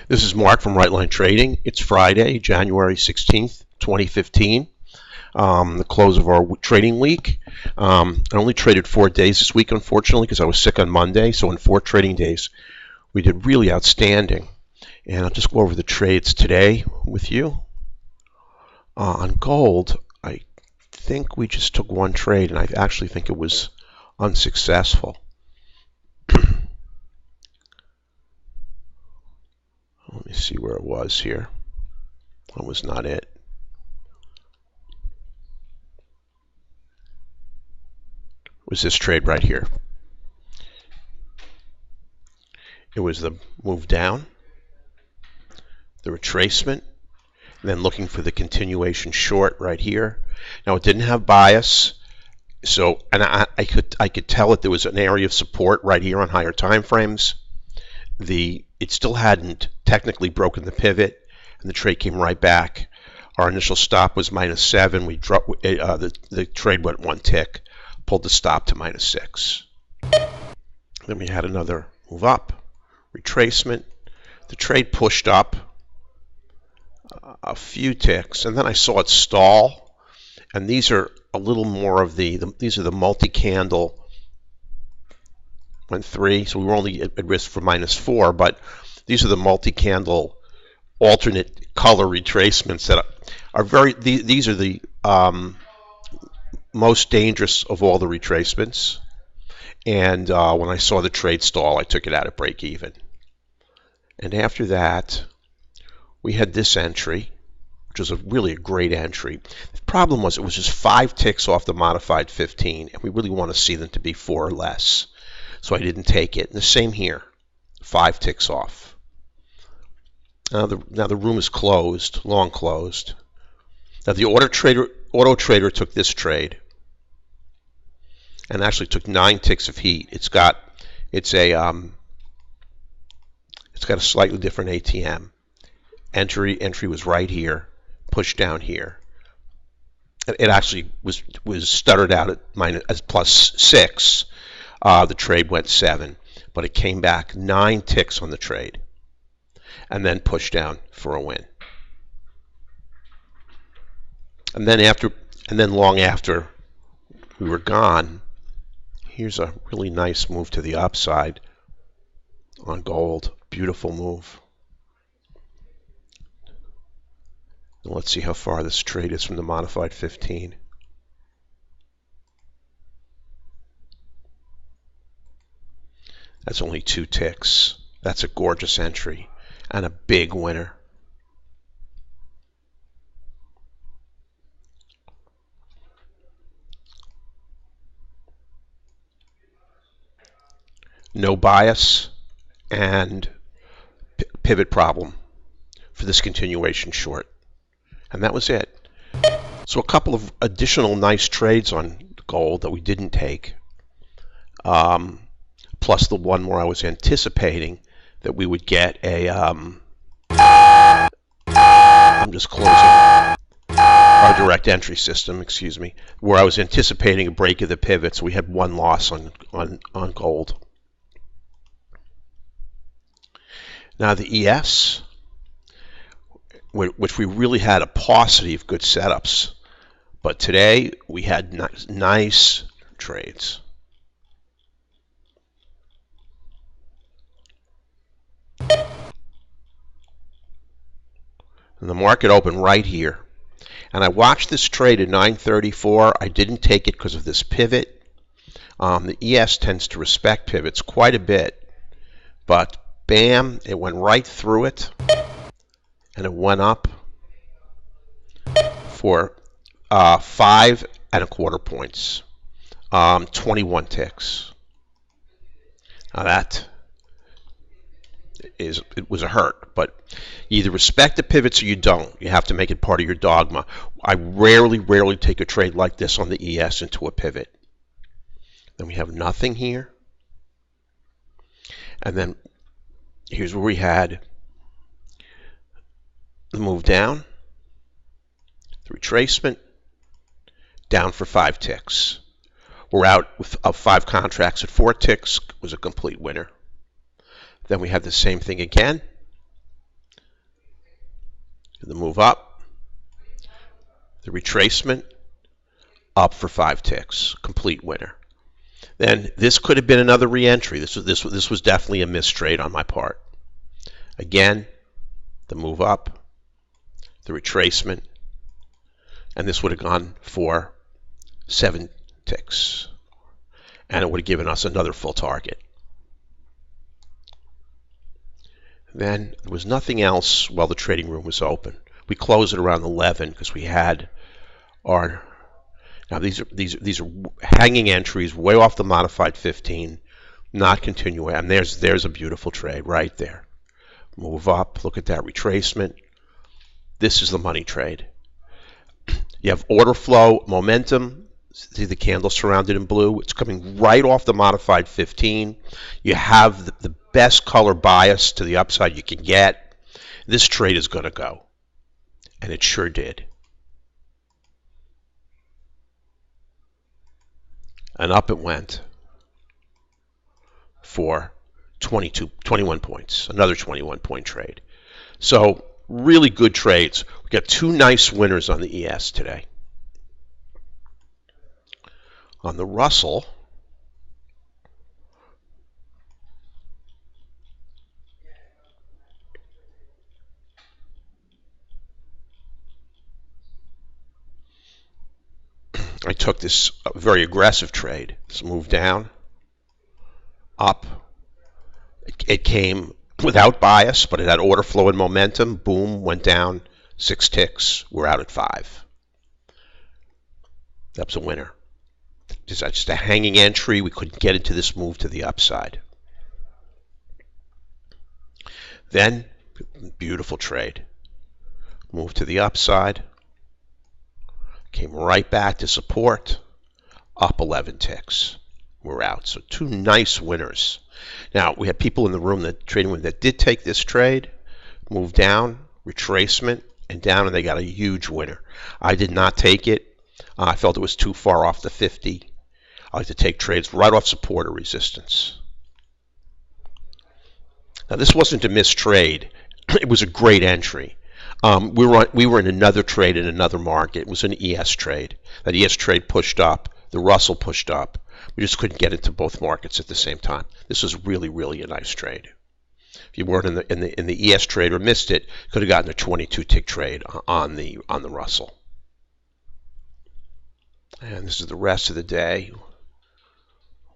This is Mark from Right Line Trading. It's Friday, January 16th, 2015, the close of our trading week. I only traded 4 days this week, unfortunately, because I was sick on Monday. So in 4 trading days, we did really outstanding. And I'll just go over the trades today with you. On gold, I think we just took 1 trade, and I actually think it was unsuccessful. Let me see where it was here. That was not it. It was this trade right here. It was the move down, the retracement, and then looking for the continuation short right here. Now it didn't have bias, so I could tell that there was an area of support right here on higher time frames. It still hadn't technically broken the pivot, and the trade came right back. Our initial stop was -7. We dropped the trade went 1 tick, pulled the stop to -6. Then we had another move up, retracement. The trade pushed up a few ticks, and then I saw it stall. And these are a little more of these are the multi-candle. Went 3, so we were only at risk for -4, but these are the multi-candle alternate color retracements that are these are the most dangerous of all the retracements. And when I saw the trade stall, I took it out at break even. And after that, we had this entry, which was really a great entry. The problem was it was just 5 ticks off the modified 15, and we really want to see them to be 4 or less. So I didn't take it. And the same here, 5 ticks off. Now the room is closed, long closed. Now the auto trader took this trade and actually took 9 ticks of heat. It's got a slightly different ATM. Entry was right here, pushed down here. It actually was stuttered out at +6. The trade went 7, but it came back 9 ticks on the trade and then pushed down for a win. And then long after we were gone, here's a really nice move to the upside on gold. Beautiful move. And let's see how far this trade is from the modified 15. That's only 2 ticks. That's a gorgeous entry and a big winner. No bias and pivot problem for this continuation short. And that was it. So a couple of additional nice trades on gold that we didn't take. Plus the one where I was anticipating that we would get I'm just closing our direct entry system, excuse me, where I was anticipating a break of the pivot, so we had 1 loss on gold. Now the ES, which we really had a paucity of good setups, but today we had nice trades. And the market opened right here. And I watched this trade at 934. I didn't take it because of this pivot. The ES tends to respect pivots quite a bit. But bam, it went right through it. And it went up for 5.25 points. 21 ticks. Now it was a hurt, but you either respect the pivots or you don't. You have to make it part of your dogma. I rarely take a trade like this on the ES into a pivot. Then we have nothing here. And then here's where we had the move down, the retracement, down for 5 ticks. We're out of 5 contracts at 4 ticks. Was a complete winner. Then we had the same thing again. the move up, the retracement, up for 5 ticks, complete winner. Then this could have been another re-entry. This was definitely a mistrade on my part. Again, the move up, the retracement, and this would have gone for 7 ticks, and it would have given us another full target. Then there was nothing else while the trading room was open. We closed at around 11 because we had our. Now these are hanging entries way off the modified 15, not continuing. And there's a beautiful trade right there. Move up. Look at that retracement. This is the money trade. You have order flow, momentum. See the candle surrounded in blue? It's coming right off the modified 15. You have the best color bias to the upside you can get. This trade is going to go. And it sure did. And up it went for 21 points. Another 21-point trade. So really good trades. We got 2 nice winners on the ES today. On the Russell, I took this very aggressive trade. This move down, up. It came without bias, but it had order flow and momentum. Boom, went down 6 ticks. We're out at 5. That was a winner. Just a hanging entry. We couldn't get into this move to the upside. Then, beautiful trade. Move to the upside. Came right back to support. Up 11 ticks. We're out. So 2 nice winners. Now, we had people in the room, that trading room, that did take this trade. Move down, retracement, and down, and they got a huge winner. I did not take it. I felt it was too far off the 50. I like to take trades right off support or resistance. Now, this wasn't a missed trade. It was a great entry. We were in another trade in another market. It was an ES trade. That ES trade pushed up. The Russell pushed up. We just couldn't get into both markets at the same time. This was really, really a nice trade. If you weren't in the ES trade or missed it, could have gotten a 22-tick trade on the Russell. And this is the rest of the day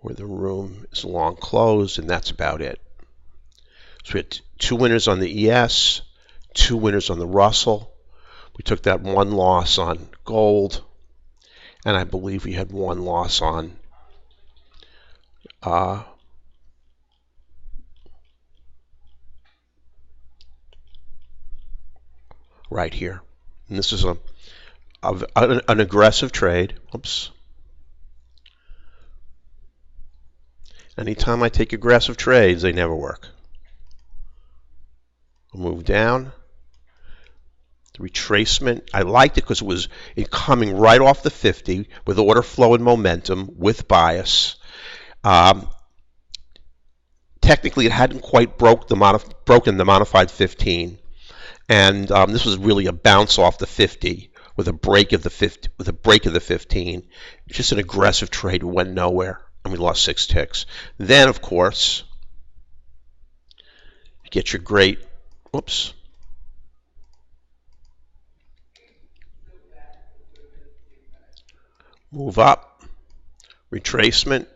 where the room is long closed, and that's about it. So we had 2 winners on the ES, 2 winners on the Russell. We took that 1 loss on gold, and I believe we had 1 loss on right here. And this is an aggressive trade. Oops. Anytime I take aggressive trades, they never work. I'll move down. The retracement, I liked it because it was coming right off the 50 with order flow and momentum with bias. Technically, it hadn't quite broken the modified 15, and this was really a bounce off the 50 with a break of the 50 with a break of the 15. It's just an aggressive trade. We went nowhere, and we lost 6 ticks. Then, of course, you get your great. Whoops. Move up, retracement,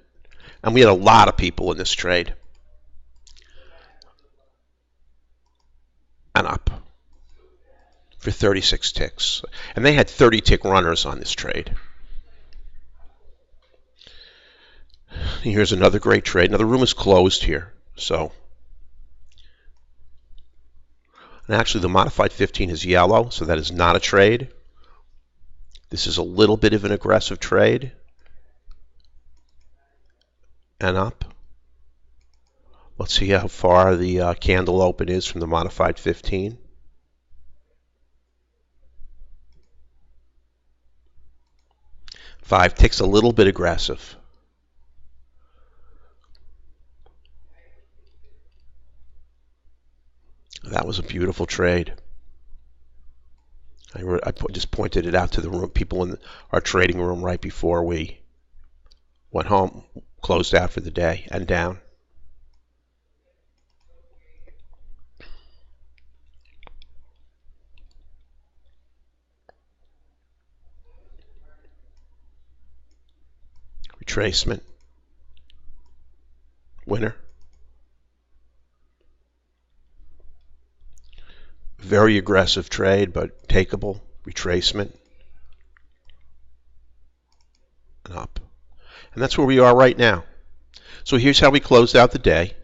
and we had a lot of people in this trade. And up for 36 ticks. And they had 30-tick runners on this trade. Here's another great trade. Now the room is closed here, so. And actually the modified 15 is yellow, so that is not a trade. This is a little bit of an aggressive trade. And up. Let's see how far the candle open is from the modified 15. Five ticks, a little bit aggressive. That was a beautiful trade. just pointed it out to the room, people in our trading room right before we went home, closed out for the day, and down. Retracement. Winner. Very aggressive trade, but takeable. Retracement. And up. And that's where we are right now. So here's how we closed out the day.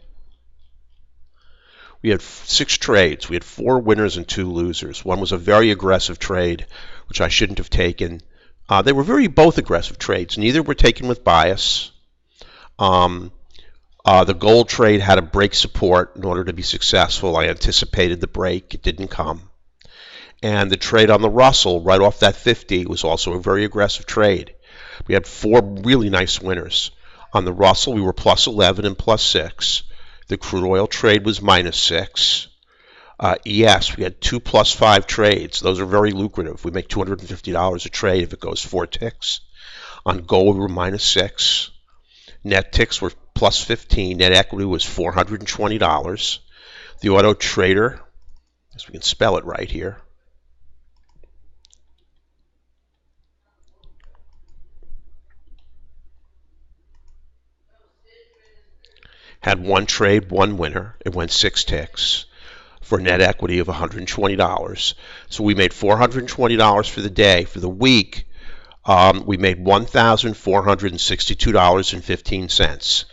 We had 6 trades. We had 4 winners and 2 losers. One was a very aggressive trade, which I shouldn't have taken. They were both aggressive trades. Neither were taken with bias. The gold trade had to break support in order to be successful. I anticipated the break. It didn't come. And the trade on the Russell, right off that 50, was also a very aggressive trade. We had 4 really nice winners. On the Russell, we were plus 11 and plus 6. The crude oil trade was minus 6. ES, we had 2 plus 5 trades. Those are very lucrative. We make $250 a trade if it goes 4 ticks. On gold, we were minus 6. Net ticks were plus 15. Net equity was $420. The auto trader, as we can spell it right here, had 1 trade, 1 winner. It went 6 ticks for a net equity of $120. So we made $420 for the day. For the week, we made $1,462.15.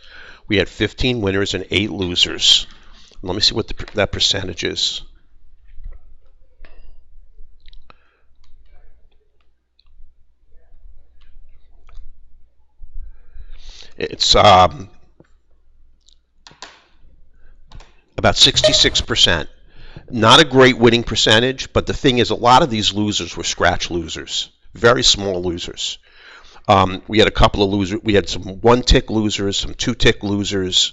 We had 15 winners and 8 losers. Let me see what that percentage is. It's about 66%. Not a great winning percentage, but the thing is, a lot of these losers were scratch losers, very small losers. We had a couple of losers. We had some 1-tick losers, some 2-tick losers.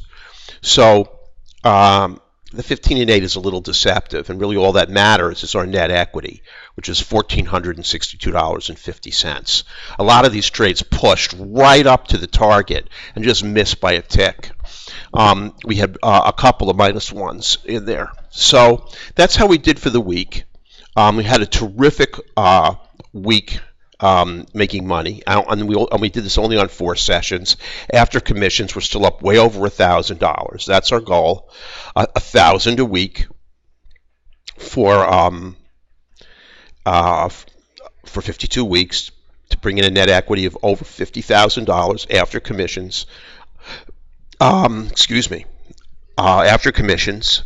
So the 15 and 8 is a little deceptive, and really all that matters is our net equity, which is $1,462.50. A lot of these trades pushed right up to the target and just missed by a tick. We had a couple of minus 1s in there. So that's how we did for the week. We had a terrific week making money, and we did this only on 4 sessions. After commissions, we're still up way over $1,000. That's our goal, $1,000 a week for 52 weeks to bring in a net equity of over $50,000 after commissions. After commissions.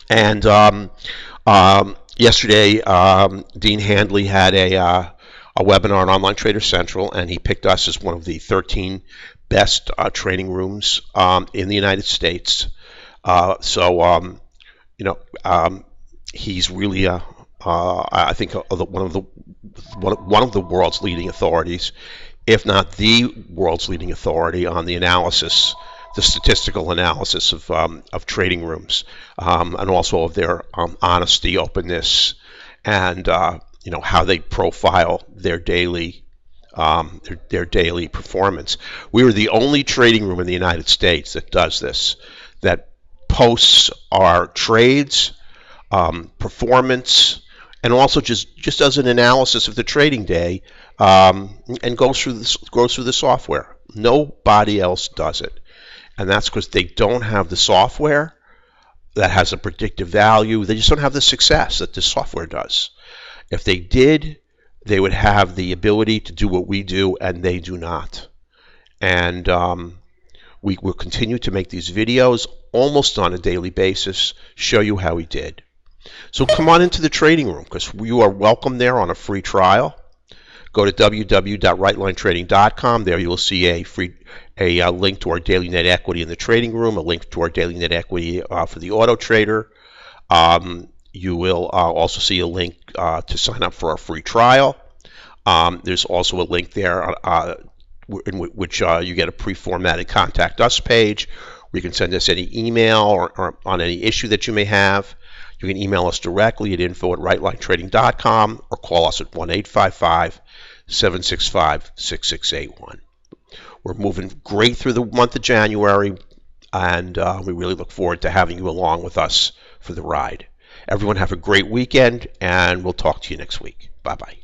And yesterday, Dean Handley had a webinar on Online Trader Central, and he picked us as one of the 13 best trading rooms in the United States. He's really, I think, one of the world's leading authorities, if not the world's leading authority on the analysis, the statistical analysis of trading rooms, and also of their honesty, openness, and how they profile their daily performance. We are the only trading room in the United States that does this, that posts our trades, performance, and also just does an analysis of the trading day, and goes through the software. Nobody else does it. And that's because they don't have the software that has a predictive value. They just don't have the success that this software does. If they did, they would have the ability to do what we do, and they do not. And we will continue to make these videos almost on a daily basis, show you how we did. So come on into the trading room, because you are welcome there on a free trial. Go to www.rightlinetrading.com. There you will see a link to our daily net equity in the trading room, a link to our daily net equity for the auto trader. You will also see a link to sign up for our free trial. There's also a link there in which you get a pre-formatted contact us page where you can send us any email or on any issue that you may have. You can email us directly at info@rightlinetrading.com or call us at 1-855-765-6681. We're moving great through the month of January, and we really look forward to having you along with us for the ride. Everyone have a great weekend, and we'll talk to you next week. Bye-bye.